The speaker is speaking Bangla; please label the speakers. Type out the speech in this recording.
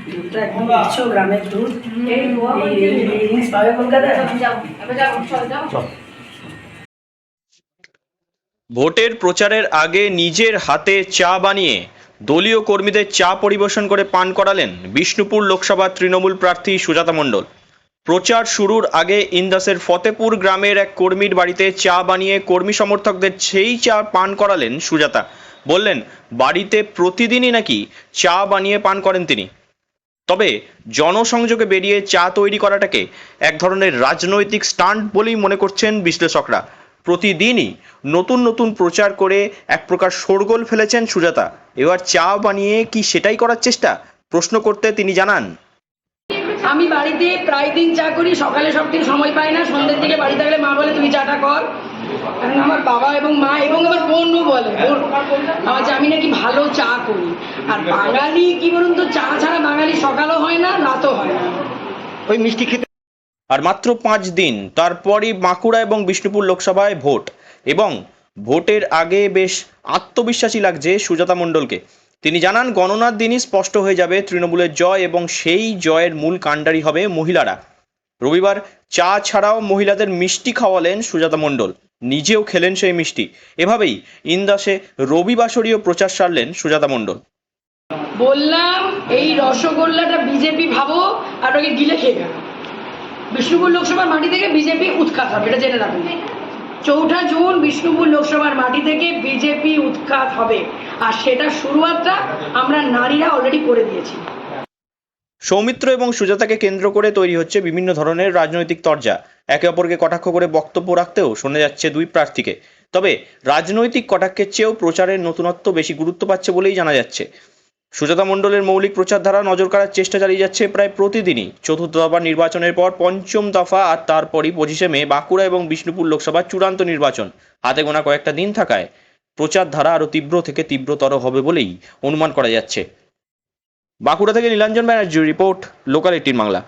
Speaker 1: দুধটা একদম দিচ্ছ গ্রামের দুধ।
Speaker 2: ভোটের প্রচারের আগে নিজের হাতে চা বানিয়ে দলীয় কর্মীদের চা পরিবেশন করে পান করালেন বিষ্ণুপুর লোকসভা তৃণমূল প্রার্থী সুজাতা মণ্ডল। প্রচার শুরুর আগে ইন্দাসের ফতেপুর গ্রামের এক কর্মীর বাড়িতে চা বানিয়ে কর্মী সমর্থকদের সেই চা পান করালেন সুজাতা। বললেন বাড়িতে প্রতিদিনই নাকি চা বানিয়ে পান করেন তিনি। তবে জনসংযোগে বেরিয়ে চা তৈরি করাটাকে এক ধরনের রাজনৈতিক স্টান্ট বলেই মনে করছেন বিশ্লেষকরা। প্রতিদিনই নতুন নতুন প্রচার করে এক প্রকার শোরগোল ফেলেছেন সুজাতা। এবার চা বানিয়ে কি সেটাই করার চেষ্টা? প্রশ্ন করতে তিনি জানান,
Speaker 1: আমি বাড়িতে প্রায় দিন চা করি, সকালে সব দিন সময় পাই না, সন্ধ্যের দিকে বাড়ি থাকলে মা বলে তুই চাটা কর। কারণ আমার বাবা এবং মা এবং আমার বোনও বলে যে আমি নাকি ভালো চা করি। আর বাঙালি কি বলুন তো, চা ছাড়া বাঙালি সকালও হয় না, রাতও হয় না।
Speaker 2: ওই মিষ্টি খেতে। আর মাত্র 5 দিন, তারপরই বাঁকুড়া এবং বিষ্ণুপুর লোকসভায় ভোট, এবং ভোটের আগে বেশ আত্মবিশ্বাসী লাগছে সুজাতা মণ্ডলকে। তিনি জানান গণনার দিনই স্পষ্ট হয়ে যাবে তৃণমূলের জয়, এবং সেই জয়ের মূল কাণ্ডারি হবে মহিলারা। রবিবার চা ছাড়াও মহিলাদের মিষ্টি খাওয়ালেন সুজাতা মণ্ডল, নিজেও খেলেন সেই মিষ্টি। এভাবেই ইন্দাসে রবিবাসরীয় প্রচার সারলেন সুজাতা মণ্ডল।
Speaker 1: বললাম এই রসগোল্লাটা বিজেপি ভাবো আর ওকে গিলে খেয়ে গেল। বিষ্ণুপুর লোকসভার মাটি থেকে বিজেপি উৎখাত হবে, এটা জেনে রাখুন। 4 জুন বিষ্ণুপুর লোকসভার মাটি থেকে বিজেপি উৎখাত হবে, আর সেটা শুরুয়াতটা আমরা নারীরা অলরেডি করে দিয়েছি।
Speaker 2: সৌমিত্র এবং সুজাতাকে কেন্দ্র করে তৈরি হচ্ছে বিভিন্ন ধরনের রাজনৈতিক তরজা। একে অপরকে কটাক্ষ করে বক্তব্য রাখতেও শোনা যাচ্ছে দুই প্রার্থীকে। তবে রাজনৈতিক কটাক্ষের চেয়েও প্রচারের নতুনত্ব বেশি গুরুত্ব পাচ্ছে বলেই জানা যাচ্ছে। সুজাতা মণ্ডলের মৌলিক প্রচারধারা নজর কাড়ার চেষ্টা চালিয়ে যাচ্ছে প্রায় প্রতিদিনই। চতুর্থ দফা নির্বাচনের পর পঞ্চম দফা, আর তারপরই 25শে মে বাঁকুড়া এবং বিষ্ণুপুর লোকসভার চূড়ান্ত নির্বাচন। হাতে গোনা কয়েকটা দিন থাকায় প্রচারধারা আরও তীব্র থেকে তীব্রতর হবে বলেই অনুমান করা যাচ্ছে। বাঁকুড়া থেকে নীলাঞ্জন ব্যানার্জির রিপোর্ট, লোকাল 18 বাংলা।